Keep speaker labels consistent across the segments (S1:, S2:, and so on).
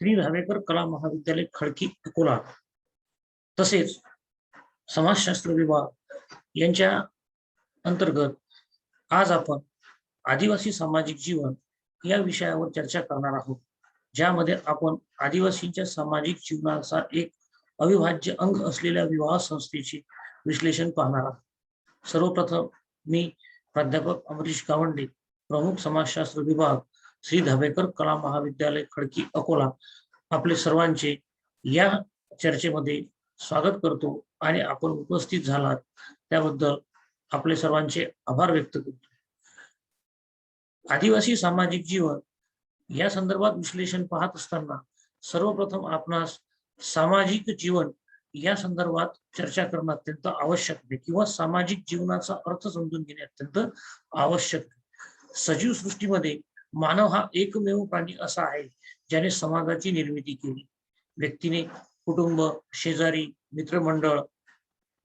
S1: श्री धावेकर कला महाविद्यालय खडकी अकोला तसेच समाजशास्त्र विभाग यांच्या अंतर्गत आज आपण आदिवासी सामाजिक जीवन या विषयावर चर्चा करणार आहोत, ज्यामध्ये आपण आदिवासींच्या सामाजिक जीवनाचा एक अविभाज्य अंग असलेल्या विवाह संस्थेचे विश्लेषण पाहणार आहोत। सर्वप्रथम मी प्राध्यापक अमरीश गावंडे, प्रमुख समाजशास्त्र विभाग, श्री धावेकर कला महाविद्यालय खडकी अकोला, आपले सर्वांचे या चर्चेमध्ये स्वागत करतो आणि आपण उपस्थित झालात त्याबद्दल आपले सर्वांचे आभार व्यक्त करतो। आदिवासी सामाजिक जीवन या संदर्भात विश्लेषण पाहत असताना सर्वप्रथम आपणास सामाजिक जीवन या संदर्भात चर्चा करणं अत्यंत आवश्यक आहे किंवा सामाजिक जीवनाचा अर्थ समजून घेणे अत्यंत आवश्यक आहे। सजीव सृष्टीमध्ये मानव हा एकमेव प्राणी असा आहे ज्याने समाजाची निर्मिती केली। व्यक्तीने कुटुंब, शेजारी, मित्रमंडळ,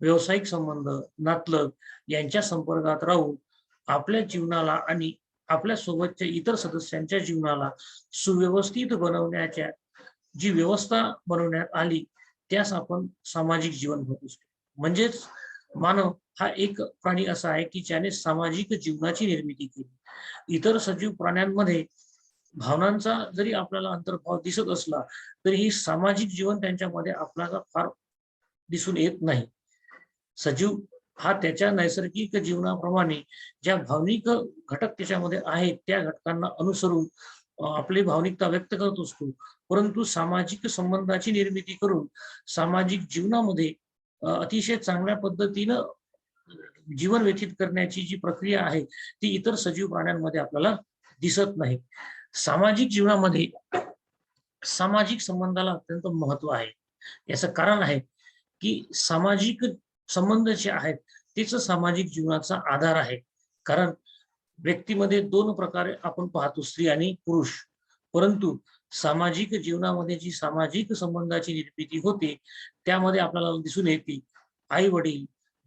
S1: व्यावसायिक संबंध, नातलग यांच्या संपर्कात राहून आपल्या जीवनाला आणि आपल्या सोबतच्या इतर सदस्यांच्या जीवनाला सुव्यवस्थित बनवण्याच्या जी व्यवस्था बनवण्यात आली त्यास आपण सामाजिक जीवन म्हणत असतो। म्हणजेच मानव हा एक प्राणी असा आहे की ज्याने सामाजिक जीवनाची निर्मिती केली। इतर सजीव प्राण्यांमध्ये भावनांचा जरी आपल्याला अंतर्भाव दिसत असला तरी ही सामाजिक जीवन त्यांच्यामध्ये आपल्याला फार दिसून येत नाही। सजीव हा त्याच्या नैसर्गिक जीवनाप्रमाणे ज्या भावनिक घटक त्याच्यामध्ये आहेत त्या घटकांना अनुसरून आपली भावनिकता व्यक्त करत असतो, परंतु सामाजिक संबंधाची निर्मिती करून सामाजिक जीवनामध्ये अतिशय चांगल्या पद्धतीनं जीवन व्यतीत करण्याची जी प्रक्रिया आहे ती इतर सजीव प्राण्यांमध्ये आपल्याला दिसत नाही। सामाजिक जीवनामध्ये सामाजिक संबंधाला अत्यंत महत्व आहे। याचं कारण आहे की सामाजिक संबंध जे आहेत तेच सामाजिक जीवनाचा आधार आहे। कारण व्यक्तीमध्ये दोन प्रकारे आपण पाहतो, स्त्री आणि पुरुष, परंतु सामाजिक जीवनामध्ये जी सामाजिक संबंधाची निर्मिती होते त्यामध्ये आपल्याला दिसून येते आई वडील,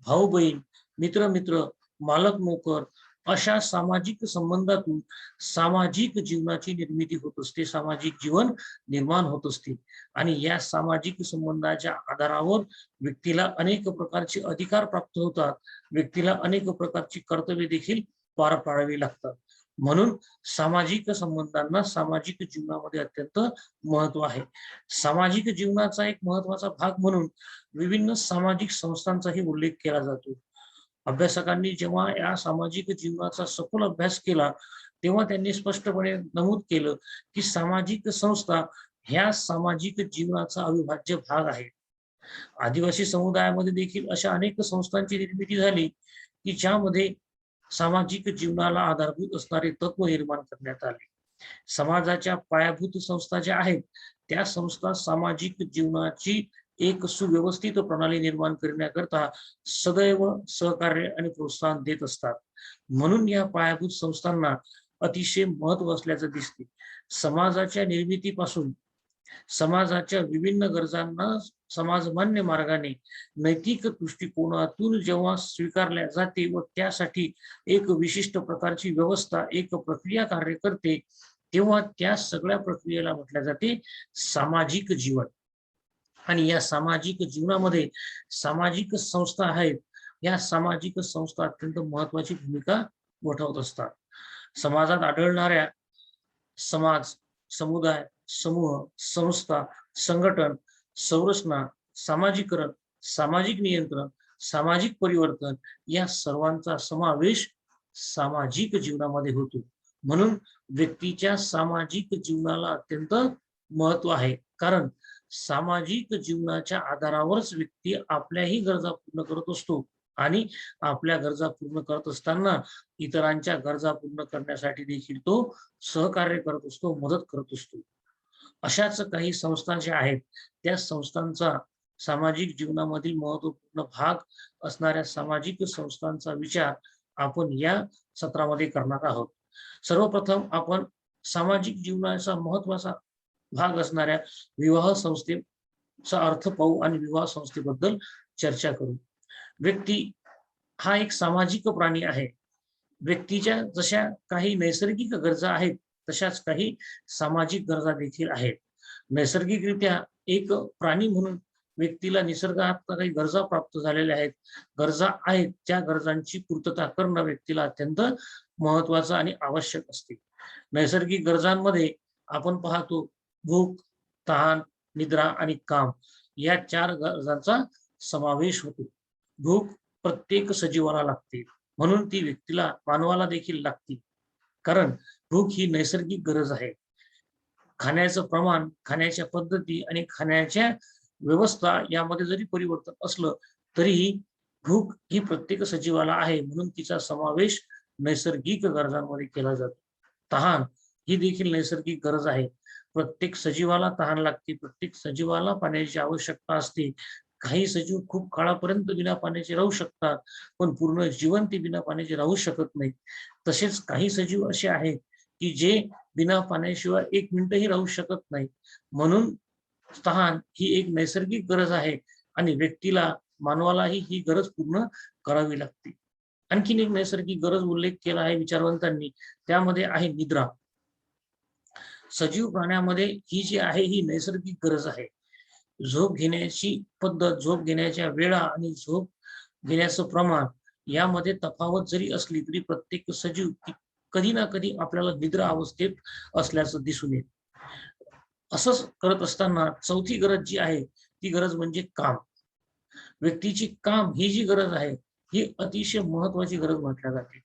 S1: भाऊ बहीण, मित्र मित्र, मालक नोकर अशा सामाजिक संबंधातून सामाजिक जीवनाची निर्मिती होत असते, सामाजिक जीवन निर्माण होत असते। आणि या सामाजिक संबंधाच्या आधारावर व्यक्तीला अनेक प्रकारचे अधिकार प्राप्त होतात, व्यक्तीला अनेक प्रकारची कर्तव्ये देखील पार पाडावी लागतात। म्हणून सामाजिक संबंधांना सामाजिक जीवनामध्ये अत्यंत महत्व आहे। सामाजिक जीवनाचा एक महत्वाचा भाग म्हणून विभिन्न सामाजिक संस्थांचाही उल्लेख केला जातो। अभ्यासकांनी जेव्हा या सामाजिक जीवनाचा सखोल अभ्यास केला तेव्हा त्यांनी स्पष्टपणे नमूद केलं की सामाजिक संस्था ह्या सामाजिक जीवनाचा अविभाज्य भाग आहे। आदिवासी समुदायामध्ये देखील अशा अनेक संस्थांची निर्मिती झाली की ज्यामध्ये सामाजिक जीवनाला आधारभूत असणारे तत्व निर्माण करण्यात आले। समाजाच्या पायाभूत संस्था ज्या आहेत त्या संस्था सामाजिक जीवनाची एक सुव्यवस्थित प्रणाली निर्माण करण्याकरता सदैव सहकार्य आणि प्रोत्साहन देत असतात। म्हणून या पायाभूत संस्थांना अतिशय महत्व असल्याचं दिसते। समाजाच्या निर्मितीपासून समाजाच्या विभिन्न गरजांना समाजमान्य मार्गाने नैतिक दृष्टिकोनातून जेव्हा स्वीकारल्या जाते व त्यासाठी एक विशिष्ट प्रकारची व्यवस्था, एक प्रक्रिया कार्य करते, तेव्हा त्या सगळ्या प्रक्रियेला म्हटले जाते सामाजिक जीवन। आणि या सामाजिक जीवनामध्ये सामाजिक संस्था आहेत, या सामाजिक संस्था अत्यंत महत्वाची भूमिका वठवत असतात। समाजात आढळणाऱ्या समाज, समुदाय, समूह, संस्था, संघटन, संरचना, सामाजिकरण, सामाजिक नियंत्रण, सामाजिक परिवर्तन या सर्वांचा समावेश सामाजिक जीवनामध्ये होतो। म्हणून व्यक्तीच्या सामाजिक जीवनाला अत्यंत महत्व आहे, कारण सामाजिक जीवनाच्या आधारावरच व्यक्ती आपल्याही गरजा पूर्ण करत असतो आणि आपल्या गरजा पूर्ण करत असताना इतरांच्या गरजा पूर्ण करण्यासाठी देखील तो सहकार्य करत असतो, मदत करत असतो। अशाच काही संस्था ज्या आहेत त्या संस्थांचा सामाजिक जीवनामधील महत्वपूर्ण भाग असणाऱ्या सामाजिक संस्थांचा विचार आपण या सत्रामध्ये करणार आहोत। सर्वप्रथम आपण सामाजिक जीवनाचा महत्वाचा भाग असणाऱ्या विवाह संस्थेचा अर्थ पाहू आणि विवाह संस्थेबद्दल चर्चा करू। व्यक्ती हा एक सामाजिक प्राणी आहे। व्यक्तीच्या जशा काही नैसर्गिक गरजा आहेत तशाच काही सामाजिक गरजा देखील आहेत। नैसर्गिकरित्या एक प्राणी म्हणून व्यक्तीला निसर्गात काही गरजा प्राप्त झालेल्या आहेत, गरजा आहेत, त्या गरजांची पूर्तता करणं व्यक्तीला अत्यंत महत्वाचं आणि आवश्यक असते. नैसर्गिक गरजांमध्ये आपण पाहतो भूक, तहान, निद्रा आणि काम या 4 गरजांचा समावेश होतो. भूक प्रत्येक सजीवाला लागते, म्हणून ती व्यक्तीला, मानवाला देखील लागते. कारण भूक ही नैसर्गिक गरज आहे. खाण्याचं प्रमाण, खाण्याच्या पद्धती आणि खाण्याच्या व्यवस्था यामध्ये जरी परिवर्तन असलं तरीही भूक ही प्रत्येक सजीवाला आहे, म्हणून तिचा समावेश नैसर्गिक गरजांमध्ये केला जातो. तहान ही देखील नैसर्गिक गरज आहे. प्रत्येक सजीवाला तहान लागते, प्रत्येक सजीवाला पाण्याची आवश्यकता असते. काही सजीव खूप काळापर्यंत बिना पाण्याचे राहू शकतात, पण पूर्ण जीवन ते बिना पाण्याचे राहू शकत नाही. तसेच काही सजीव असे आहेत की जे बिना पाण्याशिवाय 1 मिनिटही राहू शकत नाही. म्हणून तहान ही एक नैसर्गिक गरज आहे आणि व्यक्तीला, मानवालाही ही गरज पूर्ण करावी लागते. आणखीन एक नैसर्गिक गरज उल्लेख केला आहे विचारवंतांनी, त्यामध्ये आहे निद्रा. सजीव प्राण्यामध्ये ही जी आहे ही नैसर्गिक गरज आहे. झोप घेण्याची पद्धत, झोप घेण्याच्या वेळा आणि झोप घेण्याचं प्रमाण यामध्ये तफावत जरी असली तरी प्रत्येक सजीव कधी ना कधी आपल्याला निद्रा अवस्थेत असल्याचं दिसून येईल. असंच करत असताना चौथी गरज जी आहे ती गरज म्हणजे काम. व्यक्तीची काम ही जी गरज आहे ही अतिशय महत्वाची गरज म्हटल्या जाते.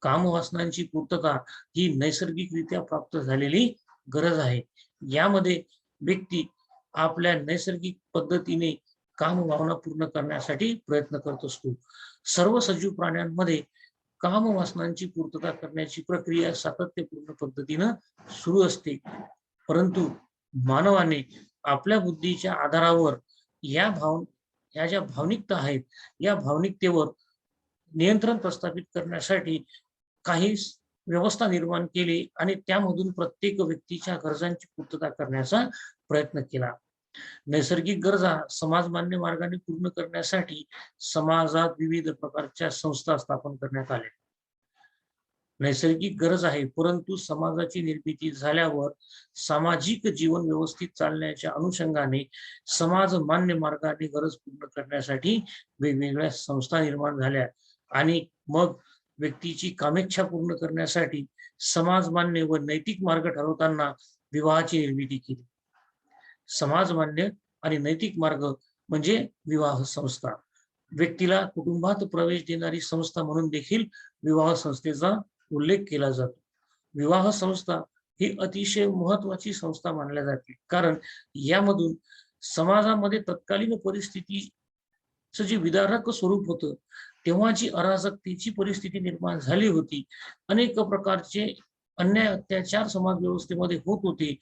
S1: कामवासनांची पूर्तता ही नैसर्गिकरित्या प्राप्त झालेली गरज आहे. यामध्ये व्यक्ती आपल्या नैसर्गिक पद्धतीने काम भावना पूर्ण करण्यासाठी प्रयत्न करत असतो. सर्व सजीव प्राण्यांमध्ये कामवासनांची पूर्तता करण्याची प्रक्रिया सातत्यपूर्ण पद्धतीनं सुरू असते. परंतु मानवाने आपल्या बुद्धीच्या आधारावर या ज्या भावनिकता आहेत, या भावनिकतेवर नियंत्रण प्रस्थापित करण्यासाठी काही व्यवस्था निर्माण केली आणि त्यामधून प्रत्येक व्यक्तीच्या गरजांची पूर्तता करण्याचा प्रयत्न केला. नैसर्गिक गरजा समाजमान्य मार्गाने पूर्ण करण्यासाठी समाजात विविध प्रकारच्या संस्था स्थापन करण्यात आल्या. नैसर्गिक गरज आहे, परंतु समाजाची निर्मिती झाल्यावर सामाजिक जीवन व्यवस्थित चालण्याच्या अनुषंगाने समाज मान्य मार्गाने गरज पूर्ण करण्यासाठी वेगवेगळ्या संस्था निर्माण झाल्या आणि मग व्यक्तीची कामेच्छा पूर्ण करण्यासाठी समाजमान्य व नैतिक मार्ग ठरवताना विवाहाची निर्मिती केली. समाजमान्य आणि नैतिक मार्ग म्हणजे विवाह संस्था. व्यक्तीला कुटुंबात प्रवेश देणारी संस्था म्हणून देखील विवाह संस्थेचा उल्लेख केला जातो. विवाह संस्था ही अतिशय महत्वाची संस्था मानल्या जाते, कारण यामधून समाजामध्ये तत्कालीन परिस्थितीचं जे विदारक स्वरूप होतं, तेव्हा जी अराजकतेची परिस्थिती निर्माण झाली होती, अनेक प्रकारचे अन्याय अत्याचार समाज व्यवस्थेमध्ये होत होते.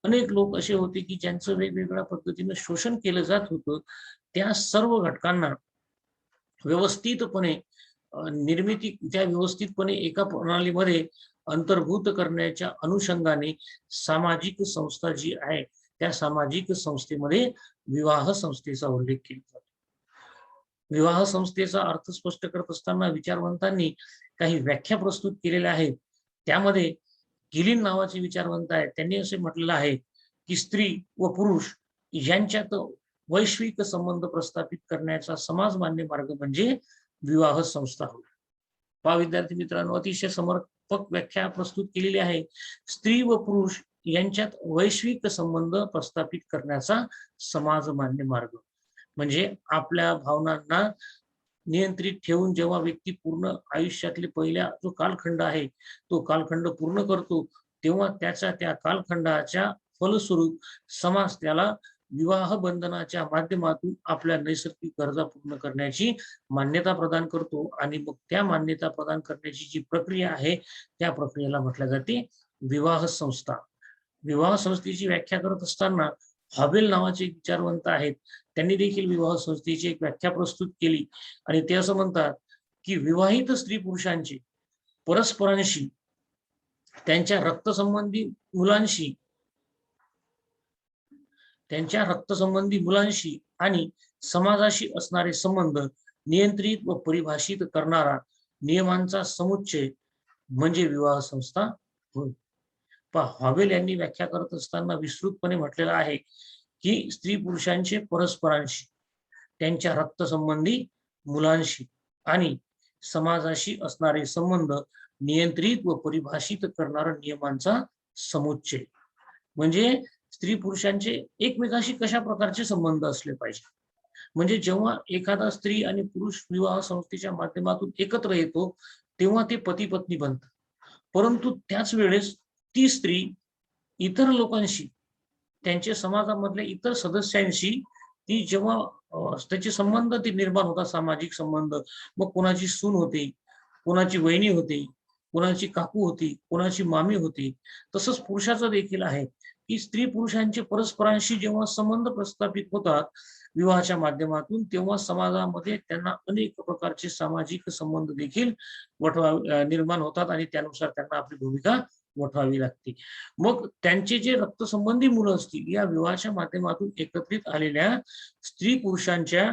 S1: अनेक लोक असे होते की ज्यांचं वेगवेगळ्या पद्धतीनं शोषण केलं जात होतं. त्या सर्व घटकांना व्यवस्थितपणे त्या व्यवस्थितपणे एका प्रणालीमध्ये अंतर्भूत करण्याच्या अनुषंगाने सामाजिक संस्था जी आहे त्या सामाजिक संस्थेमध्ये विवाह संस्थेचा उल्लेख केला जातो. विवाह संस्थेचा अर्थ स्पष्ट करत असताना विचारवंतांनी काही व्याख्या प्रस्तुत केलेल्या आहेत. त्यामध्ये गिलिन नावाचे विचारवंत आहेत, त्यांनी असे म्हटलेलं आहे की स्त्री व पुरुष यांच्यात वैश्विक संबंध प्रस्थापित करण्याचा समाजमान्य मार्ग म्हणजे विवाह संस्था होय. पहा विद्यार्थी मित्रांनो, अतिशय समर्पक व्याख्या प्रस्तुत केलेली आहे. स्त्री व पुरुष यांच्यात वैश्विक संबंध प्रस्थापित करण्याचा समाजमान्य मार्ग म्हणजे आपल्या भावनांना नियंत्रित ठेवून जेव्हा व्यक्ती पूर्ण आयुष्यातले पहिला जो कालखंड आहे तो कालखंड पूर्ण करतो, तेव्हा त्या कालखंडाच्या फलस्वरूप समाज त्याला विवाह बंधनाच्या माध्यमातून आपल्या नैसर्गिक गरजा पूर्ण करण्याची मान्यता प्रदान करतो आणि मग त्या मान्यता प्रदान करण्याची जी प्रक्रिया आहे त्या प्रक्रियेला म्हटल्या जाते विवाह संस्था. विवाह संस्थेची व्याख्या करत असताना हॉबेल नावाचे विचारवंत आहेत, त्यांनी देखील विवाह संस्थेची एक व्याख्या प्रस्तुत केली आणि ते असं म्हणतात की विवाहित स्त्री पुरुषांची परस्परांशी, त्यांच्या रक्तसंबंधी मुलांशी आणि समाजाशी असणारे संबंध नियंत्रित व परिभाषित करणारा नियमांचा समुच्चय म्हणजे विवाह संस्था होय. हॉवेल यांनी व्याख्या करत असताना विस्तृतपणे म्हटलेलं आहे की स्त्री पुरुषांचे परस्परांशी, त्यांच्या रक्तसंबंधी मुलांशी आणि समाजाशी असणारे संबंध नियंत्रित व परिभाषित करणारा नियमांचा समुच्चय. म्हणजे स्त्री पुरुषांचे एकमेकांशी कशा प्रकारचे संबंध असले पाहिजे. म्हणजे जेव्हा एखादा स्त्री आणि पुरुष विवाह संस्थेच्या माध्यमातून एकत्र येतो तेव्हा ते पती पत्नी बनतात. परंतु त्याच वेळेस ती स्त्री इतर लोकांशी, त्यांच्या समाजामधल्या इतर सदस्यांशी ती जेव्हा त्याचे संबंध ते निर्माण होतात, सामाजिक संबंध, मग कोणाची सून होते, कोणाची वहिनी होते, कोणाची काकू होती, कोणाची मामी होती. तसंच पुरुषाचं देखील आहे की स्त्री पुरुषांचे परस्परांशी जेव्हा संबंध प्रस्थापित होतात विवाहाच्या माध्यमातून, तेव्हा समाजामध्ये त्यांना अनेक प्रकारचे सामाजिक संबंध देखील निर्माण होतात आणि त्यानुसार त्यांना आपली भूमिका वठवावी लागते. मग त्यांचे जे रक्तसंबंधी मुलं असतील, या विवाहाच्या माध्यमातून एकत्रित आलेल्या स्त्री पुरुषांच्या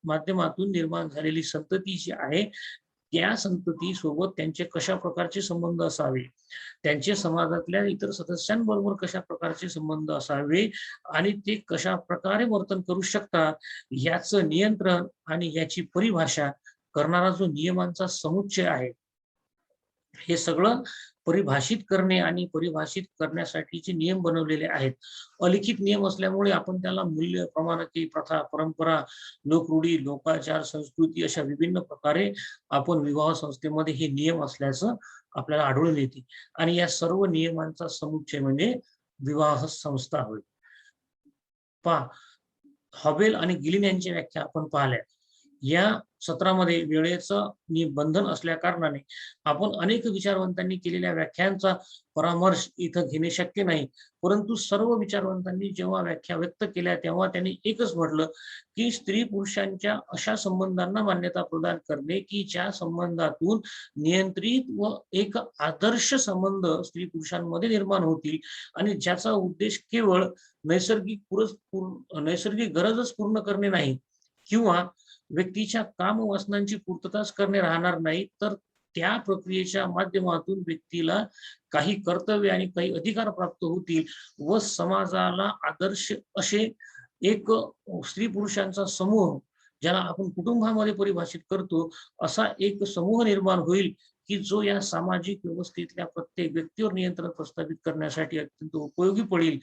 S1: माध्यमातून निर्माण झालेली संतती जी आहे, त्या संतती सोबत त्यांचे कशा प्रकारचे संबंध असावे, त्यांचे समाजातल्या इतर सदस्यांबरोबर कशा प्रकारचे संबंध असावे आणि ते कशा प्रकारे वर्तन करू शकतात, याचं नियंत्रण आणि याची परिभाषा करणारा जो नियमांचा समुच्चय आहे, हे सगळं परिभाषित करणे आणि परिभाषित करण्यासाठीचे नियम बनवलेले आहेत. अलिखित नियम असल्यामुळे आपण त्याला मूल्य, प्रमाणके, प्रथा, परंपरा, लोकरूढी, लोकाचार, संस्कृती अशा विभिन्न प्रकारे आपण विवाह संस्थेमध्ये हे नियम असल्याचं आपल्याला आढळून येते आणि या सर्व नियमांचा समुच्चय म्हणजे विवाह संस्था होय. पहा, हॉवेल आणि गिलिन यांची व्याख्या आपण पाहिल्या. या सत्रामध्ये वेळेचं बंधन असल्या कारणाने आपण अनेक विचारवंतांनी केलेल्या व्याख्यांचा परामर्श इथं घेणे शक्य नाही. परंतु सर्व विचारवंतांनी जेव्हा व्याख्या व्यक्त केल्या तेव्हा त्यांनी एकच म्हटलं की स्त्री पुरुषांच्या अशा संबंधांना मान्यता प्रदान करणे की ज्या संबंधातून नियंत्रित व एक आदर्श संबंध स्त्री पुरुषांमध्ये निर्माण होतील आणि ज्याचा उद्देश केवळ नैसर्गिक गरजच पूर्ण करणे नाही किंवा व्यक्तीच्या काम वासनांची पूर्तताच करणे राहणार नाही, तर त्या प्रक्रियेच्या माध्यमातून व्यक्तीला काही कर्तव्य आणि काही अधिकार प्राप्त होतील व समाजाला आदर्श असे एक स्त्री पुरुषांचा समूह, ज्याला आपण कुटुंबामध्ये परिभाषित करतो, असा एक समूह निर्माण होईल की जो या सामाजिक व्यवस्थेतल्या प्रत्येक व्यक्तीवर नियंत्रण प्रस्थापित करण्यासाठी अत्यंत उपयोगी पडेल.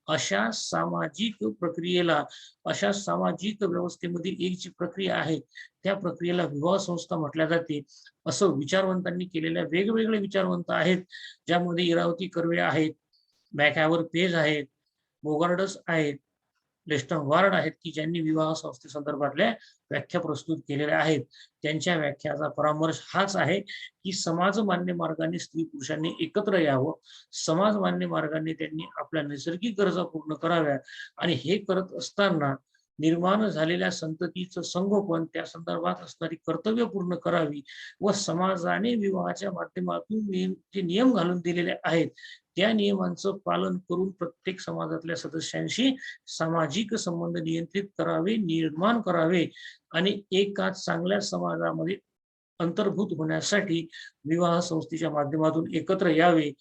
S1: अशा सामाजिक प्रक्रियेला, अशा सामाजिक व्यवस्थेमधील एक जी प्रक्रिया आहे त्या प्रक्रियेला विवाह संस्था म्हटल्या जाते. असं विचारवंतांनी केलेल्या वेगवेगळे विचारवंत आहेत, ज्यामध्ये इरावती कर्वे आहेत, मॅकॅव्हर पेज आहेत, बोगार्डस आहेत, लेस्टन वार्ड आहेत की ज्यांनी विवाह संस्थेसंदर्भातल्या व्याख्या प्रस्तुत केलेल्या आहेत. त्यांच्या व्याख्याचा परामर्श हाच आहे की समाजमान्य मार्गाने स्त्री पुरुषांनी एकत्र यावं, समाजमान्य मार्गाने त्यांनी आपल्या नैसर्गिक गरजा पूर्ण कराव्या आणि हे करत असताना निर्माण झालेल्या संततीचं संगोपन, त्या संदर्भात असणारी कर्तव्य पूर्ण करावी व समाजाने विवाहाच्या माध्यमातून जे नियम घालून दिलेले आहेत त्या नियमांचं पालन करून प्रत्येक समाजातल्या सदस्यांशी सामाजिक संबंध नियंत्रित करावे, निर्माण करावे आणि एका चांगल्या समाजामध्ये अंतर्भूत होण्यासाठी विवाह संस्थेच्या माध्यमातून एकत्र यावे.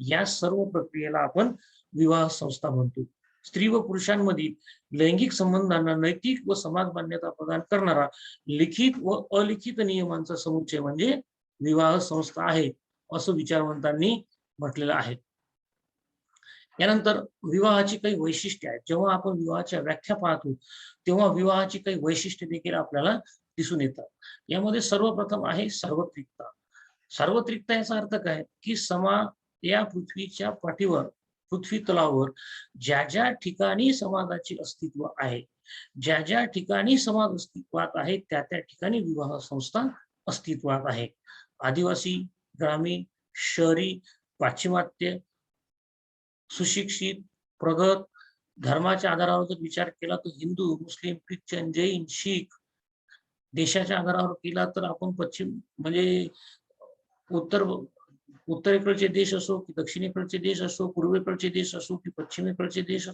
S1: या सर्व प्रक्रियेला आपण विवाह संस्था म्हणतो. स्त्री व पुरुषांमधील लैंगिक संबंधांना नैतिक व समाज मान्यता प्रदान करणारा लिखित व अलिखित नियमांचा समुच्चय म्हणजे विवाह संस्था आहे, असं विचारवंतांनी म्हटलेलं आहे. यानंतर विवाहाची काही वैशिष्ट्ये आहेत. जेव्हा आपण विवाहाच्या व्याख्या पाहतो तेव्हा विवाहाची काही वैशिष्ट्ये देखील आपल्याला दिसून येतात. यामध्ये सर्वप्रथम आहे सार्वत्रिकता. सार्वत्रिकता याचा अर्थ काय की या पृथ्वीच्या पाठीवर, पृथ्वी तलावर ज्या ज्या ठिकाणी समाजाचे अस्तित्व आहे, ज्या ज्या ठिकाणी समाज अस्तित्वात आहे त्या त्या ठिकाणी विवाह संस्था अस्तित्वात आहे. आदिवासी, ग्रामीण, शहरी, पाश्चिमात्य, सुशिक्षित, प्रगत, धर्माच्या आधारावर जर विचार केला तर हिंदू, मुस्लिम, ख्रिश्चन, जैन, शीख, देशाच्या आधारावर केला तर आपण पश्चिम म्हणजे उत्तरेकडचे देश असो की दक्षिणेकडचे देश असो, पूर्वेकडचे देश असो की पश्चिमेकडचे देश,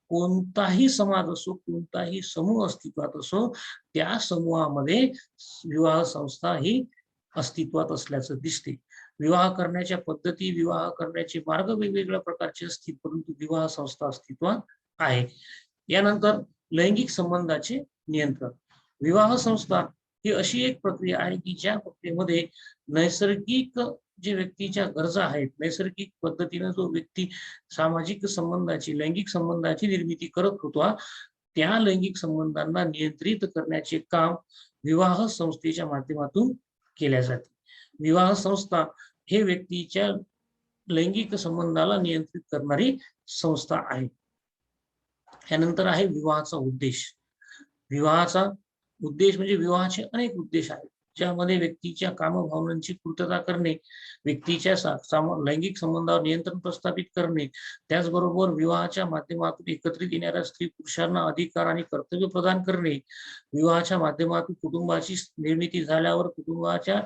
S1: कोणताही समाज असो, कोणताही समूह अस्तित्वात असो, त्या समूहामध्ये विवाह संस्था ही अस्तित्वात असल्याचं दिसते. विवाह करण्याच्या पद्धती, विवाह करण्याचे मार्ग वेगवेगळ्या प्रकारचे असतील, परंतु विवाह संस्था अस्तित्वात आहे. यानंतर लैंगिक संबंधाचे नियंत्रण. विवाह संस्था ही अशी एक प्रक्रिया आहे की ज्या प्रक्रियेमध्ये नैसर्गिक जे व्यक्तीच्या गरजा आहेत, नैसर्गिक पद्धतीने जो व्यक्ती सामाजिक संबंधाची, लैंगिक संबंधाची निर्मिती करत होता, त्या लैंगिक संबंधांना नियंत्रित करण्याचे काम विवाह संस्थेच्या माध्यमातून केल्या जाते. विवाह संस्था हे व्यक्तीच्या लैंगिक संबंधाला नियंत्रित करणारी संस्था आहे. यानंतर आहे विवाहाचा उद्देश. विवाहाचा उद्देश म्हणजे विवाहाचे अनेक उद्देश आहेत, ज्यामध्ये व्यक्तीच्या कामभावनांची पूर्तता करणे, व्यक्तीच्या लैंगिक संबंधावर नियंत्रण प्रस्थापित करणे, त्याचबरोबर विवाहाच्या माध्यमातून एकत्रित येणाऱ्या स्त्री पुरुषांना अधिकार आणि कर्तव्य प्रदान करणे, विवाहाच्या माध्यमातून कुटुंबाची निर्मिती झाल्यावर कुटुंबाच्या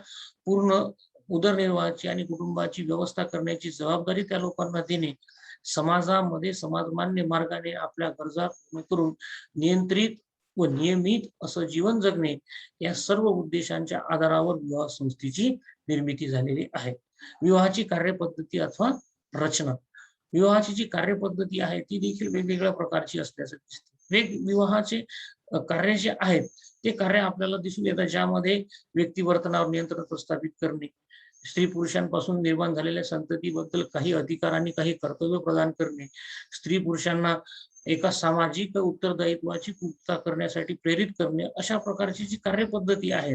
S1: पूर्ण उदरनिर्वाहाची आणि कुटुंबाची व्यवस्था करण्याची जबाबदारी त्या लोकांना देणे, समाजामध्ये समाजमान्य मार्गाने आपल्या गरजा पूर्ण करून नियंत्रित व नियमित असं जीवन जगणे, या सर्व उद्देशांच्या आधारावर विवाह संस्थेची निर्मिती झालेली आहे. विवाहाची कार्यपद्धती अथवा रचना. विवाहाची जी कार्यपद्धती आहे ती देखील वेगवेगळ्या प्रकारची असल्याचं दिसते. विवाहाचे कार्य जे आहेत ते कार्य आपल्याला दिसून येतात, ज्यामध्ये व्यक्ती वर्तनावर नियंत्रण प्रस्थापित करणे, स्त्री पुरुषांपासून निर्माण झालेल्या संततीबद्दल काही अधिकार आणि काही कर्तव्य प्रदान करणे, स्त्री पुरुषांना एका सामाजिक उत्तरदायित्वाची पूर्तता करण्यासाठी प्रेरित करणे, अशा प्रकारची जी कार्यपद्धती आहे,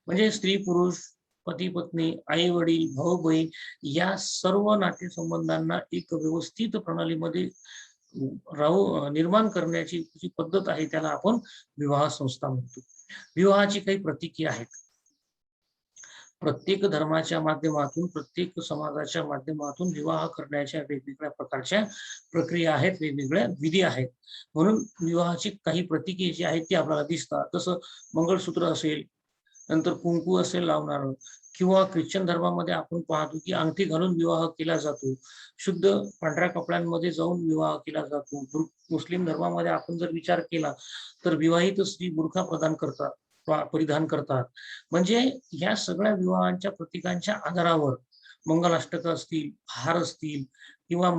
S1: म्हणजे स्त्री पुरुष, पती पत्नी, आई वडील, भाऊ बहीण या सर्व नातेसंबंधांना एक व्यवस्थित प्रणालीमध्ये निर्माण करण्याची जी पद्धत आहे त्याला आपण विवाह संस्था म्हणतो. विवाहाची काही प्रतीके आहेत. प्रत्येक धर्माच्या माध्यमातून, प्रत्येक समाजाच्या माध्यमातून विवाह करण्याच्या वेगवेगळ्या प्रकारच्या प्रक्रिया आहेत, वेगवेगळ्या विधी आहेत. म्हणून विवाहाची काही प्रतीके जी आहेत ती आपल्याला दिसतात. जसं मंगळसूत्र असेल, नंतर कुंकू असेल लावणार, किंवा ख्रिश्चन धर्मामध्ये आपण पाहतो की अंगठी घालून विवाह केला जातो, शुद्ध पांढऱ्या कपड्यांमध्ये जाऊन विवाह केला जातो. मुस्लिम धर्मामध्ये आपण जर विचार केला तर विवाहित स्त्री बुरखा परिधान करतात. म्हणजे या सगळ्या विवाहांच्या प्रतीकांच्या आधारावर मंगलाष्टक असतील, हार असतील, किंवा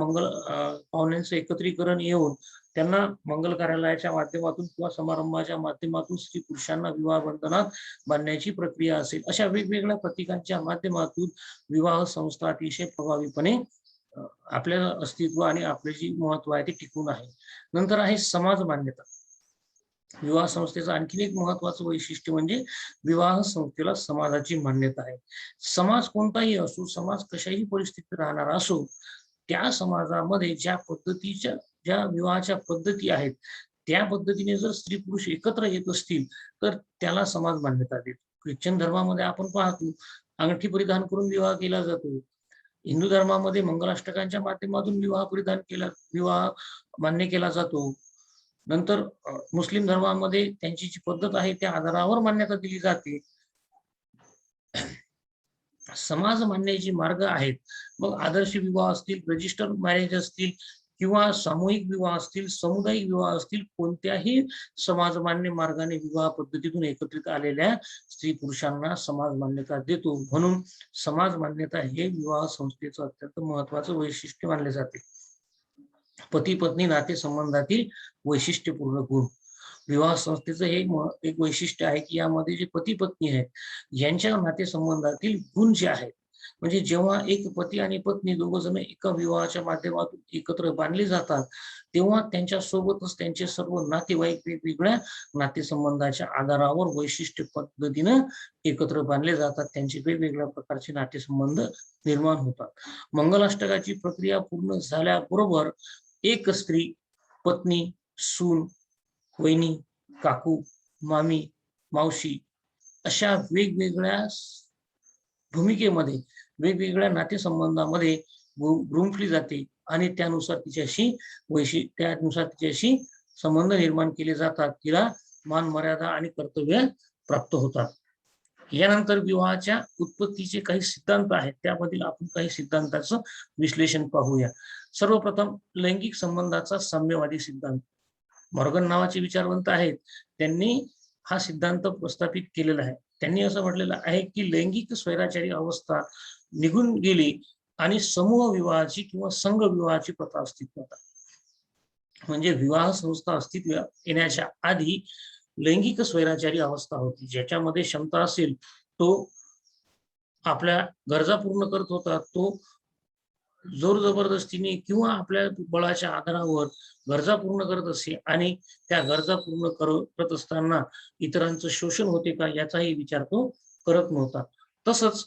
S1: पाहुण्यांचं एकत्रीकरण येऊन त्यांना मंगल कार्यालयाच्या माध्यमातून किंवा समारंभाच्या माध्यमातून स्त्री पुरुषांना विवाह बंधनात बांधण्याची प्रक्रिया असेल, अशा वेगवेगळ्या प्रतीकांच्या माध्यमातून विवाह संस्था अतिशय प्रभावीपणे आपल्या अस्तित्व आणि आपले जे महत्व आहे ते टिकून आहे. नंतर आहे समाज मान्यता. विवाह संस्थेचं आणखीन एक महत्वाचं वैशिष्ट्य म्हणजे विवाह संस्थेला समाजाची मान्यता आहे. समाज कोणताही असो, समाज कशाही परिस्थितीत राहणारा असो, त्या समाजामध्ये ज्या विवाहाच्या पद्धती आहेत त्या पद्धतीने जर स्त्री पुरुष एकत्र येत असतील तर त्याला समाज मान्यता देतो. ख्रिश्चन धर्मामध्ये आपण पाहतो अंगठी परिधान करून विवाह केला जातो. हिंदू धर्मामध्ये मंगलाष्टकांच्या माध्यमातून विवाह मान्य केला जातो. नंतर मुस्लिम धर्मामध्ये त्यांची जी पद्धत आहे त्या आधारावर मान्यता दिली जाते. समाज मान्याचे मार्ग आहेत. मग आदर्श विवाह असतील, रजिस्टर मॅरेज असतील, किंवा सामूहिक विवाह असतील, सामुदायिक विवाह असतील, कोणत्याही समाजमान्य मार्गाने विवाह पद्धतीतून एकत्रित आलेल्या स्त्री पुरुषांना समाज मान्यता देतो. म्हणून समाज मान्यता हे विवाह संस्थेचं अत्यंत महत्वाचं वैशिष्ट्य मानले जाते. पती पत्नी नातेसंबंधातील वैशिष्ट्यपूर्ण गुण. विवाह संस्थेचं हे एक वैशिष्ट्य आहे की यामध्ये जे पती पत्नी आहेत यांच्या नातेसंबंधातील गुण जे आहेत, म्हणजे जेव्हा एक पती आणि पत्नी दोघ जण एका विवाहाच्या माध्यमातून एकत्र बांधले जातात तेव्हा त्यांच्या सोबतच त्यांचे सर्व नातेवाईक वेगवेगळ्या नातेसंबंधाच्या आधारावर वैशिष्ट्य पद्धतीनं एकत्र बांधले जातात. त्यांचे वेगवेगळ्या प्रकारचे नातेसंबंध निर्माण होतात. मंगलाष्टकाची प्रक्रिया पूर्ण झाल्याबरोबर एक स्त्री, पत्नी, सून, वहिनी, काकू, मामी, मावशी अशा वेगवेगळ्या भूमिकेमध्ये, वेगवेगळ्या नातेसंबंधामध्ये गुंफली जाते आणि त्यानुसार तिच्याशी संबंध निर्माण केले जातात. तिला मान मर्यादा आणि कर्तव्य प्राप्त होतात. यानंतर विवाहाच्या उत्पत्तीचे काही सिद्धांत आहेत, त्यामधील आपण काही सिद्धांताचं विश्लेषण पाहूया. सर्वप्रथम लैंगिक संबंधाचा साम्यवादी सिद्धांत. मॉर्गन नावाचे विचारवंत आहेत, त्यांनी हा सिद्धांत प्रस्थापित केलेला आहे. त्यांनी असं म्हटलेलं आहे की लैंगिक स्वैराचारी अवस्था निघून गेली आणि समूह विवाहाची किंवा संघ विवाहाची प्रथा अस्तित्वात आली. म्हणजे विवाह संस्था अस्तित्वात येण्याच्या आधी लैंगिक स्वैराचारी अवस्था होती, ज्याच्यामध्ये क्षमता असेल तो आपल्या गरजा पूर्ण करत होता, तो जोर जबरदस्तीने किंवा आपल्या बळाच्या आधारावर गरजा पूर्ण करत असे आणि त्या गरजा पूर्ण करत असताना इतरांचं शोषण होते का याचाही विचार तो करत नव्हता. तसंच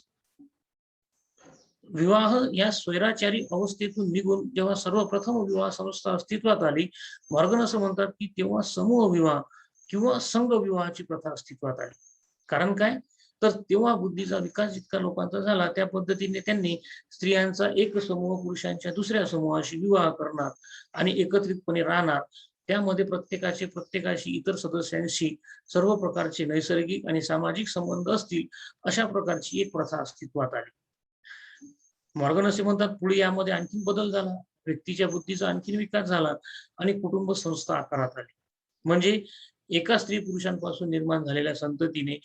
S1: विवाह या स्वैराचारी अवस्थेतून निघून जेव्हा सर्वप्रथम विवाह संस्था अस्तित्वात आली, मॉर्गन असं म्हणतात की तेव्हा समूह विवाह किंवा संघ विवाहाची प्रथा अस्तित्वात आली. कारण काय, तर तेव्हा बुद्धीचा विकास जितका लोकांचा झाला त्या पद्धतीने त्यांनी स्त्रियांचा एक समूह पुरुषांच्या दुसऱ्या समूहाशी विवाह करणार आणि एकत्रितपणे राहणार. त्यामध्ये प्रत्येकाशी इतर सदस्यांशी सर्व प्रकारचे नैसर्गिक आणि सामाजिक संबंध असतील अशा प्रकारची एक प्रथा अस्तित्वात आली. मॉर्गन असे म्हणतात पुढे यामध्ये आणखी बदल झाला, व्यक्तीच्या बुद्धीचा आणखी विकास झाला आणि कुटुंब संस्था आकारात आली. म्हणजे एका स्त्री पुरुषांपासून निर्माण झालेल्या संततीने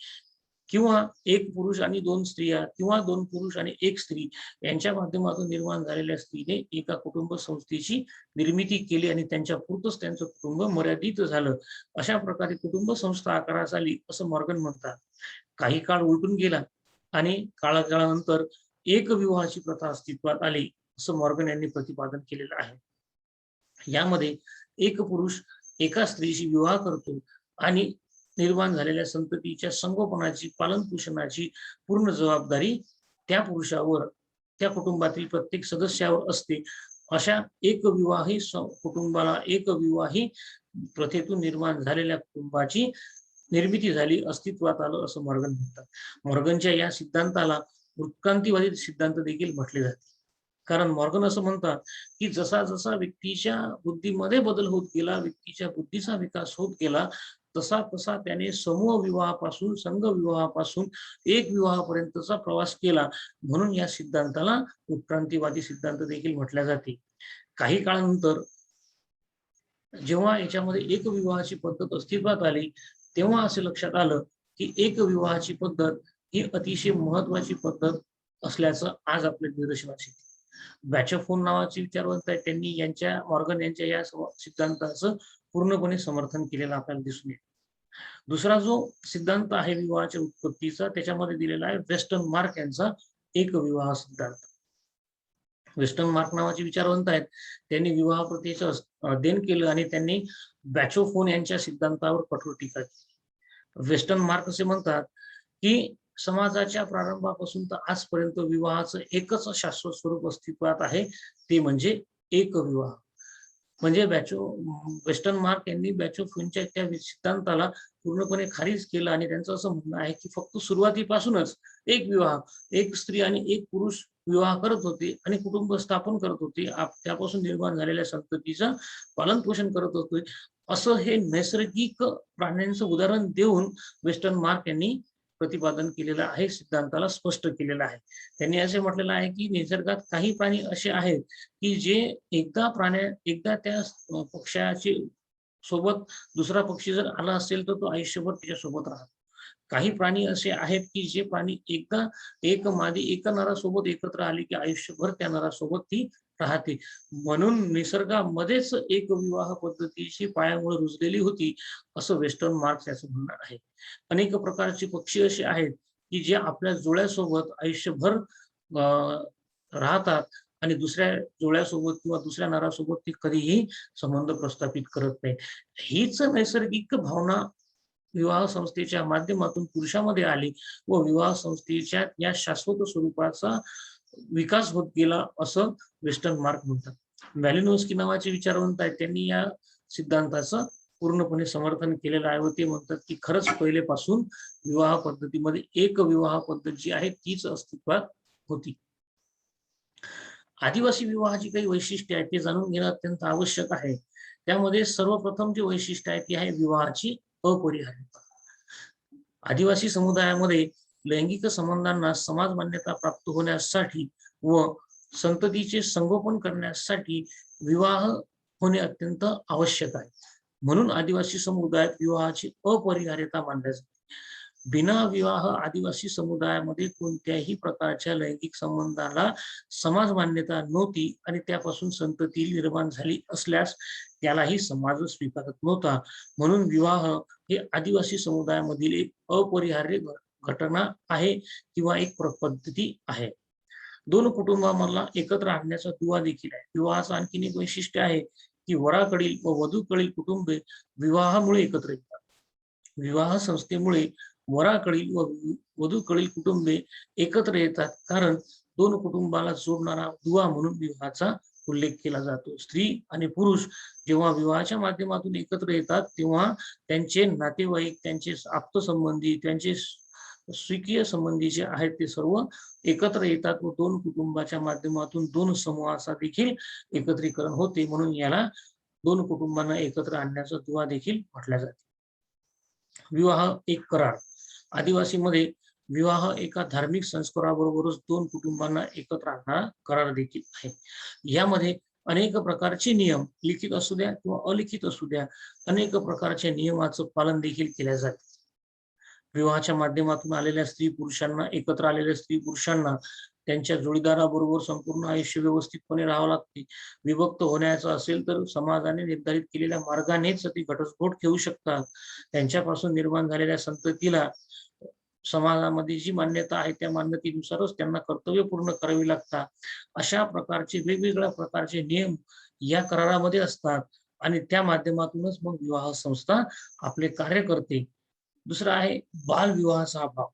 S1: किंवा एक पुरुष आणि दोन स्त्रिया किंवा दोन पुरुष आणि एक स्त्री यांच्या माध्यमातून निर्माण झालेल्या स्त्रीने एका कुटुंब संस्थेची निर्मिती केली आणि त्यांच्या पुरतच त्यांचं कुटुंब मर्यादित झालं. अशा प्रकारे कुटुंब संस्था आकारास आली असं मॉर्गन म्हणतात. काही काळ उलटून गेला आणि काळानंतर एक विवाहाची प्रथा अस्तित्वात आली असं मॉर्गन यांनी प्रतिपादन केलेलं आहे. यामध्ये एक पुरुष एका स्त्रीशी विवाह करतो आणि निर्माण झालेल्या संततीच्या संगोपनाची पालनपोषणाची पूर्ण जबाबदारी त्या पुरुषावर त्या कुटुंबातील प्रत्येक सदस्यावर असते. अशा एक विवाही कुटुंबाला एक विवाही प्रथेतून निर्माण झालेल्या कुटुंबाची निर्मिती झाली, अस्तित्वात आलं असं मॉर्गन म्हणतात. मॉर्गनच्या या सिद्धांताला उत्क्रांतीवादी सिद्धांत देखील म्हटले जाते. कारण मॉर्गन असं म्हणतात की जसा जसा व्यक्तीच्या बुद्धीमध्ये बदल होत गेला, व्यक्तीच्या बुद्धीचा विकास होत गेला, तसा तसा त्याने समूह विवाहापासून संघ विवाहापासून एक विवाहापर्यंतचा प्रवास केला. म्हणून या सिद्धांताला उत्क्रांतीवादी सिद्धांत देखील म्हटले जाते. काही काळानंतर जेव्हा याच्यामध्ये एक विवाहाची पद्धत अस्तित्वात आली, तेव्हा असे लक्षात आलं की एक विवाहाची पद्धत ही अतिशय महत्वाची पद्धत असल्याचं आज आपल्या निदर्शनास येते. बॅचोफोन नावाचे विचारवंत आहेत, त्यांनी मॉर्गन यांच्या या सिद्धांताचं पूर्णपणे समर्थन केलेलं आपल्याला दिसून येते. दुसरा जो सिद्धांत आहे विवाहाच्या उत्पत्तीचा, त्याच्यामध्ये दिलेला आहे वेस्टर्न मार्क यांचा एक विवाह सिद्धांत. वेस्टर्न मार्क नावाचे विचारवंत आहेत, त्यांनी विवाह प्रथेचं अध्ययन केलं आणि त्यांनी बॅचोफोन यांच्या सिद्धांतावर कठोर टीका केली. वेस्टर्न मार्क असे म्हणतात की समाजाच्या प्रारंभापासून तर आजपर्यंत विवाहाचं एकच शाश्वत स्वरूप अस्तित्वात आहे, ते म्हणजे एक विवाह. म्हणजे वेस्टर्न मार्क यांनी बॅचोफोनच्या त्या सिद्धांताला पूर्णपणे खारिज केलं आणि त्यांचं असं म्हणणं आहे की फक्त सुरुवातीपासूनच एक विवाह, एक स्त्री आणि एक पुरुष विवाह करत होते आणि कुटुंब स्थापन करत होते, त्यापासून निर्माण झालेल्या संततीचं पालन पोषण करत होते, असं हे नैसर्गिक प्राण्यांचं उदाहरण देऊन वेस्टर्न मार्क यांनी प्रतिपादन केलेलं आहे, सिद्धांताला स्पष्ट केलेलं आहे. त्यांनी असे म्हटलेलं आहे की निसर्गात काही प्राणी असे आहेत की जे एकदा त्या पक्षाचे सोबत दुसरा पक्षी जर आला असेल तर तो आयुष्यभर त्याच्यासोबत राहतो. काही प्राणी असे आहेत की जे प्राणी एकदा एक मादी एका नरासोबत एकत्र आली की आयुष्यभर त्या नरासोबत ती राहते. म्हणून निसर्गामध्येच एक विवाह पद्धतीची पायामुळे रुजलेली होती, असं वेस्टर्न मार्क्स याचं म्हणणं आहे. अनेक प्रकारचे पक्षी असे आहेत की जे आपल्या जोड्यासोबत आयुष्यभर राहतात आणि दुसऱ्या जोड्यासोबत किंवा दुसऱ्या नरासोबत ती कधीही संबंध प्रस्थापित करत नाही. हीच नैसर्गिक भावना विवाह संस्थेच्या माध्यमातून पुरुषामध्ये आली व विवाह संस्थेच्या या शाश्वत स्वरूपाचा विकास होत गेला असं वेस्टर्न मार्क म्हणतात. मॅलिनोव्स्की नावाचे विचारवंत आहेत, त्यांनी या सिद्धांताचं पूर्णपणे समर्थन केलेलं आहे व ते म्हणतात की खरंच पहिलेपासून विवाह पद्धतीमध्ये एक विवाह पद्धत जी आहे तीच अस्तित्वात होती. आदिवासी विवाहाची काही वैशिष्ट्ये आहेत ते जाणून घेणं अत्यंत आवश्यक आहे. त्यामध्ये सर्वप्रथम जे वैशिष्ट्य आहे ती आहे विवाहाची अपरिहार्यता. आदिवासी समुदायामध्ये लैंगिक संबंधांना समाज मान्यता प्राप्त होण्यासाठी व संततीचे संगोपन करण्यासाठी विवाह होणे अत्यंत आवश्यक आहे. म्हणून आदिवासी समुदायात विवाहाची अपरिहार्यता मानली जाते. बिना विवाह आदिवासी समुदायामध्ये कोणत्याही प्रकारच्या लैंगिक संबंधाला समाज मान्यता नव्हती आणि त्यापासून संतती निर्माण झाली असल्यास त्यालाही समाज स्वीकारत नव्हता. म्हणून विवाह हे आदिवासी समुदायामधील एक अपरिहार्य घटना आहे किंवा एक पद्धती आहे. दोन कुटुंबांमधला एकत्र आणण्याचा दुवा देखील आहे. विवाहाचं आणखीन एक वैशिष्ट्य आहे की वराकडील व वधूकडील कुटुंबे विवाहामुळे एकत्र येतात. विवाह संस्थेमुळे वराकडील व वधूकडील कुटुंबे एकत्र येतात, कारण दोन कुटुंबाला जोडणारा दुवा म्हणून विवाहाचा उल्लेख केला जातो. स्त्री आणि पुरुष जेव्हा विवाहाच्या माध्यमातून एकत्र येतात तेव्हा त्यांचे नातेवाईक, त्यांचे आप्तसंबंधी, त्यांचे स्वकीय संबंधी जे आहेत ते सर्व एकत्र येतात व दोन कुटुंबाच्या माध्यमातून दोन समूहाचा देखील एकत्रीकरण होते. म्हणून याला दोन कुटुंबांना एकत्र आणण्याचा दुवा देखील म्हटल्या जाते. विवाह एक करार. आदिवासीमध्ये विवाह एका धार्मिक संस्काराबरोबरच दोन कुटुंबांना एकत्र आणणारा करार देखील आहे. यामध्ये अनेक प्रकारचे नियम, लिखित असू द्या किंवा अलिखित असू द्या, अनेक प्रकारच्या नियमाचं पालन देखील केले जाते. विवाहाच्या माध्यमातून आलेल्या स्त्री पुरुषांना, एकत्र आलेल्या स्त्री पुरुषांना त्यांच्या जोडीदाराबरोबर संपूर्ण आयुष्य व्यवस्थितपणे राहावं लागते. विभक्त होण्याचं असेल तर समाजाने निर्धारित केलेल्या मार्गानेच ती घटस्फोट घेऊ शकतात. त्यांच्यापासून निर्माण झालेल्या संततीला समाजामध्ये जी मान्यता आहे त्या मान्यतेनुसारच त्यांना कर्तव्य पूर्ण करावी लागतात. अशा प्रकारचे वेगवेगळ्या प्रकारचे नियम या करारामध्ये असतात आणि त्या माध्यमातूनच मग विवाह संस्था आपले कार्य करते. दुसरा आहे बालविवाहाचा अभाव.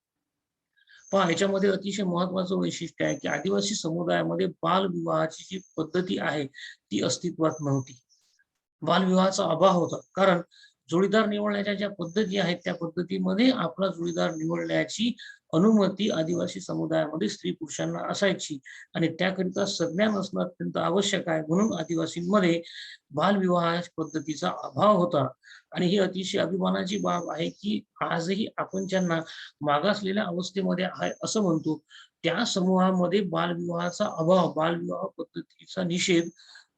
S1: पहा, याच्यामध्ये अतिशय महत्वाचं वैशिष्ट्य आहे की आदिवासी समुदायामध्ये बालविवाहाची जी पद्धती आहे ती अस्तित्वात नव्हती. बालविवाहाचा अभाव होता, कारण जोडीदार निवडण्याच्या ज्या पद्धती आहेत त्या पद्धतीमध्ये आपला जोडीदार निवडण्याची अनुमती आदिवासी समुदायामध्ये स्त्री पुरुषांना असायची आणि त्याकरिता संज्ञान असणं अत्यंत आवश्यक आहे. म्हणून आदिवासींमध्ये बालविवाह पद्धतीचा अभाव होता आणि ही अतिशय अभिमानाची बाब आहे की आजही आपण ज्यांना मागासलेल्या अवस्थेमध्ये आहे असं म्हणतो, त्या समूहामध्ये बालविवाहाचा अभाव, बालविवाह पद्धतीचा निषेध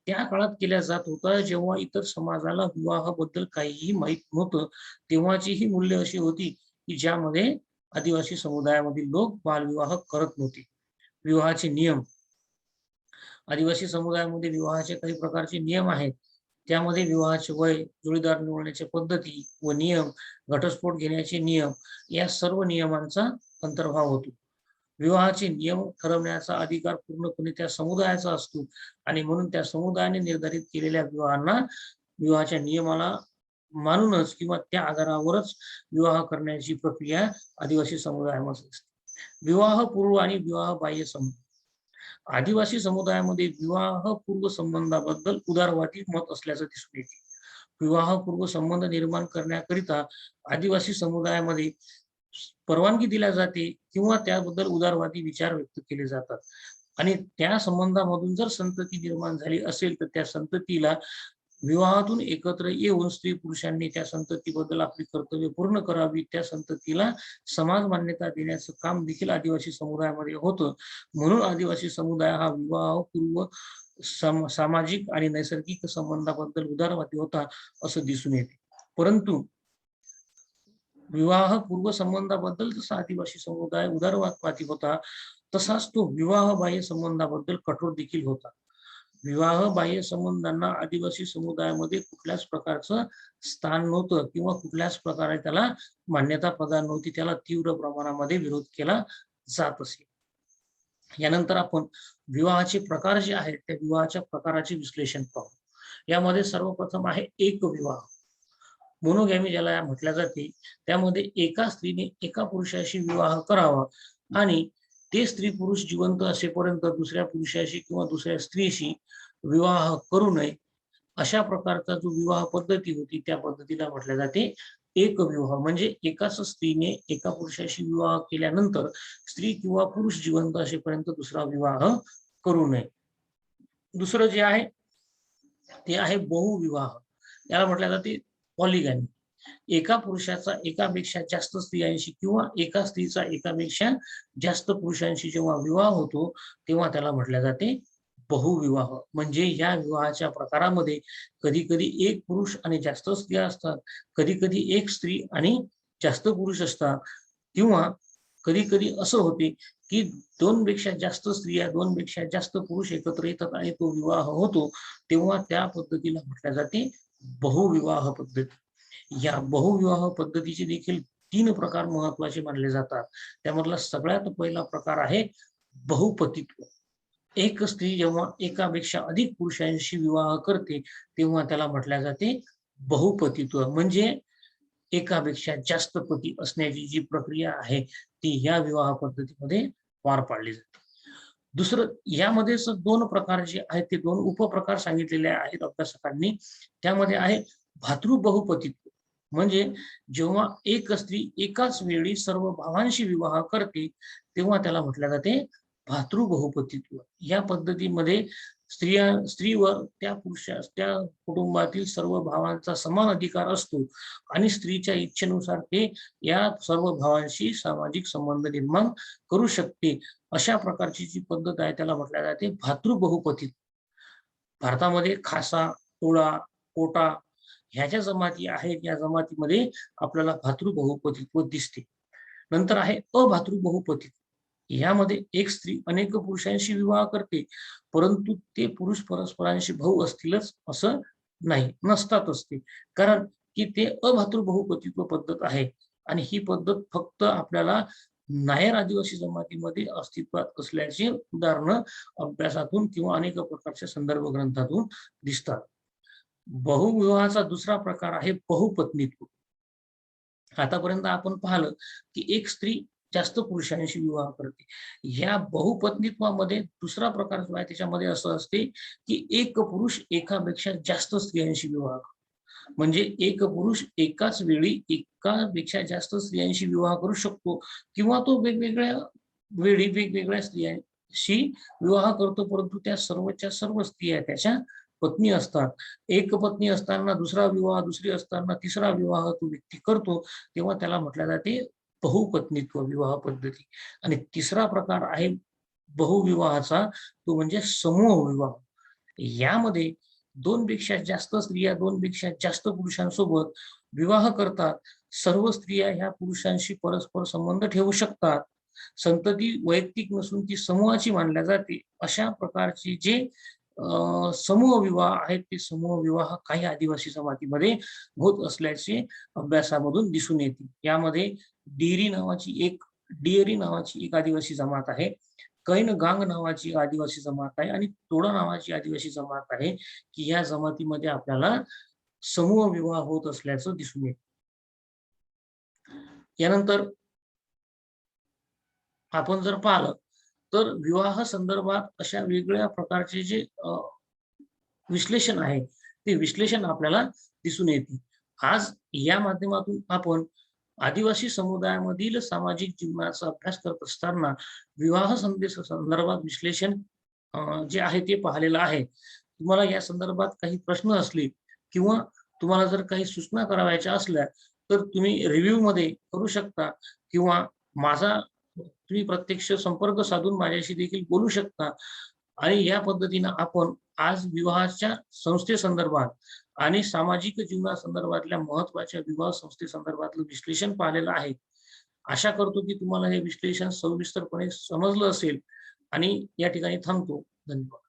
S1: त्या काळात केल्या जात होता जेव्हा इतर समाजाला विवाहाबद्दल काहीही माहित नव्हतं. तेव्हाची ही मूल्य अशी होती की ज्यामध्ये आदिवासी समुदायामधील लोक बालविवाह करत नव्हते. विवाहाचे नियम. आदिवासी समुदायामध्ये विवाहाचे काही प्रकारचे नियम आहेत. त्यामध्ये विवाहाचे वय, जोडीदार निवडण्याच्या पद्धती व नियम, घटस्फोट घेण्याचे नियम या सर्व नियमांचा अंतर्भाव होतो. विवाहाचे नियम ठरवण्याचा अधिकार पूर्णपणे त्या समुदायाचा असतो आणि म्हणून त्या समुदायाने निर्धारित केलेल्या विवाहाच्या नियमाला मानूनच किंवा त्या आधारावरच विवाह करण्याची प्रक्रिया आदिवासी समुदायामध्ये असते. विवाहपूर्व आणि विवाहबाह्य संबंध. आदिवासी समुदायामध्ये विवाहपूर्व संबंधाबद्दल उदारवादी मत असल्याचं दिसून येते. विवाहपूर्व संबंध निर्माण करण्याकरिता आदिवासी समुदायामध्ये परवानगी दिल्या जाते किंवा त्याबद्दल उदारवादी विचार व्यक्त केले जातात आणि त्या संबंधामधून जर संतती निर्माण झाली असेल तर त्या संततीला विवाहातून एकत्र येऊन स्त्री पुरुषांनी त्या संततीबद्दल आपली कर्तव्य पूर्ण करावी. त्या संततीला समाज मान्यता देण्याचं काम देखील आदिवासी समुदायामध्ये होतं. म्हणून आदिवासी समुदाय हा विवाहपूर्व सामाजिक आणि नैसर्गिक संबंधाबद्दल उदारवादी होता असं दिसून येते. परंतु विवाहपूर्व संबंधाबद्दल जसा आदिवासी समुदाय उदारवादी होता तसाच तो विवाहबाह्य संबंधाबद्दल कठोर देखील होता. विवाहबाह्य संबंधांना आदिवासी समुदायामध्ये कुठल्याच प्रकारचं स्थान नव्हतं किंवा कुठल्याच प्रकारे त्याला मान्यता प्रदान नव्हती. त्याला तीव्र प्रमाणामध्ये विरोध केला जात असे. यानंतर आपण विवाहाचे प्रकार जे आहेत त्या विवाहाच्या प्रकाराचे विश्लेषण पाहू. यामध्ये सर्वप्रथम आहे एक विवाह. मोनोगॅमी ज्याला म्हटल्या जाते, त्यामध्ये एका स्त्रीने एका पुरुषाशी विवाह करावा आणि ते स्त्री पुरुष जिवंत असेपर्यंत दुसऱ्या पुरुषाशी किंवा दुसऱ्या स्त्रीशी विवाह करू नये. अशा प्रकारचा जो विवाह पद्धती होती त्या पद्धतीला म्हटल्या जाते एक विवाह. म्हणजे एकाच स्त्रीने एका पुरुषाशी विवाह केल्यानंतर स्त्री किंवा पुरुष जिवंत असेपर्यंत दुसरा विवाह करू नये. दुसरं जे आहे ते आहे बहुविवाह. याला म्हटल्या जाते पॉलिगॅमी. एका पुरुषाचा एकापेक्षा जास्त स्त्रियांशी किंवा एका स्त्रीचा एकापेक्षा जास्त पुरुषांशी जेव्हा विवाह होतो तेव्हा त्याला म्हटल्या जाते बहुविवाह. म्हणजे या विवाहाच्या प्रकारामध्ये कधी कधी एक पुरुष आणि जास्त स्त्रिया असतात, कधी कधी एक स्त्री आणि जास्त पुरुष असतात. किंवा कधी कधी असं होते की दोनपेक्षा जास्त स्त्रिया, दोनपेक्षा जास्त पुरुष एकत्र येतात आणि तो विवाह होतो, तेव्हा त्या पद्धतीला म्हटल्या जाते बहुविवाह पद्धती. या बहुविवाह पद्धतीचे देखील 3 प्रकार महत्वाचे मानले जातात. त्यामधला सगळ्यात पहिला प्रकार आहे बहुपतित्व. एक स्त्री जेव्हा एकापेक्षा अधिक पुरुषांशी विवाह करते, तेव्हा त्याला म्हटल्या जाते बहुपतित्व. म्हणजे एकापेक्षा जास्त पती असण्याची जी प्रक्रिया आहे, ती या विवाह पद्धतीमध्ये पार पाडली जाते. दुसरं यामध्येच 2 प्रकार जे आहेत, ते 2 उपप्रकार सांगितलेले आहेत अभ्यासकांनी. त्यामध्ये आहे भातृबहुपतित्व. म्हणजे जेव्हा एक स्त्री एकाच वेळी सर्व भावांशी विवाह करते, तेव्हा त्याला म्हटलं जाते भातृबहुपतित्व. या पद्धतीमध्ये स्त्रीवर त्या कुटुंबातील सर्व भावांचा समान अधिकार असतो आणि स्त्रीच्या इच्छेनुसार ते या सर्व भावांशी सामाजिक संबंध निर्माण करू शकते. अशा प्रकारची जी पद्धत आहे त्याला म्हटल्या जाते भातृबहुपतित्व. भारतामध्ये खासा, तोळा, कोटा ह्या ज्या जमाती आहेत, या जमातीमध्ये आपल्याला भातृबहुपतित्व दिसते. नंतर आहे अभातृबहुपतित्व. यामध्ये एक स्त्री अनेक पुरुषांशी विवाह करते, परंतु ते पुरुष परस्परांशी भाऊ असतीलच असं नाही, नसतातच ते. कारण की ते अभातृबहुपतित्व पद्धत आहे आणि ही पद्धत फक्त आपल्याला नायर आदिवासी जमातीमध्ये अस्तित्वात असल्याची उदाहरणं अभ्यासातून किंवा अनेक प्रकारच्या संदर्भ ग्रंथातून दिसतात. बहुविवाहाचा दुसरा प्रकार आहे बहुपत्नीत्व. आतापर्यंत आपण पाहिलं की एक स्त्री जास्त पुरुषांशी विवाह करते. या बहुपत्नीत्वामध्ये दुसरा प्रकार जो आहे त्याच्यामध्ये असं असते की एक पुरुष एकापेक्षा जास्त स्त्रियांशी विवाह करतो. म्हणजे एक पुरुष एकाच वेळी एकापेक्षा जास्त स्त्रियांशी विवाह करू शकतो किंवा तो वेगवेगळ्या वेळी वेगवेगळ्या स्त्रियांशी विवाह करतो, परंतु त्या सर्वच्या सर्व स्त्रिया त्याच्या पत्नी असतात. एक पत्नी असताना दुसरा विवाह, दुसरी असताना तिसरा विवाह तो व्यक्ती करतो, तेव्हा त्याला म्हटलं जाते बहुपत्नीत्व विवाह पद्धती. आणि तिसरा प्रकार आहे बहुविवाहाचा, तो म्हणजे समूह विवाह. यामध्ये 2 पेक्षा जास्त स्त्रिया 2 पेक्षा जास्त पुरुषांसोबत विवाह करतात. सर्व स्त्रिया ह्या पुरुषांशी परस्पर संबंध ठेवू शकतात. संतती वैयक्तिक नसून ती समूहाची मानल्या जाते. अशा प्रकारचे जे समूह विवाह आहेत, ते समूह विवाह काही आदिवासी जमातीमध्ये होत असल्याचे अभ्यासामधून दिसून येते. यामध्ये डिएरी नावाची एक आदिवासी जमात आहे, कैनगांग नावाची आदिवासी जमात आहे आणि तोडा नावाची आदिवासी जमात आहे, की या जमातीमध्ये आपल्याला समूह विवाह होत असल्याचं दिसून येते. यानंतर आपण जर पाहिलं तर विवाह संदर्भात अशा वेगवेगळ्या प्रकारचे जे विश्लेषण आहे, ते विश्लेषण आपल्याला दिसून येते. आज या माध्यमातून आपण आदिवासी समुदायामधील सामाजिक जीवनाचा अभ्यास करत असताना विवाह संदेश संदर्भात विश्लेषण जे आहे ते पाहिलेलं आहे. तुम्हाला या संदर्भात काही प्रश्न असले किंवा तुम्हाला जर काही सूचना करावयाच्या असल्या, तर तुम्ही रिव्ह्यू मध्ये करू शकता किंवा माझा तुम्ही प्रत्यक्ष संपर्क साधून माझ्याशी देखील बोलू शकता. आणि या पद्धतीनं आपण आज विवाहाच्या संस्थेसंदर्भात आणि सामाजिक जीवनासंदर्भातल्या महत्त्वाच्या विवाह संस्थेसंदर्भातलं विश्लेषण पाहिलेलं आहे. आशा करतो की तुम्हाला हे विश्लेषण सविस्तरपणे समजलं असेल आणि या ठिकाणी थांबतो. धन्यवाद.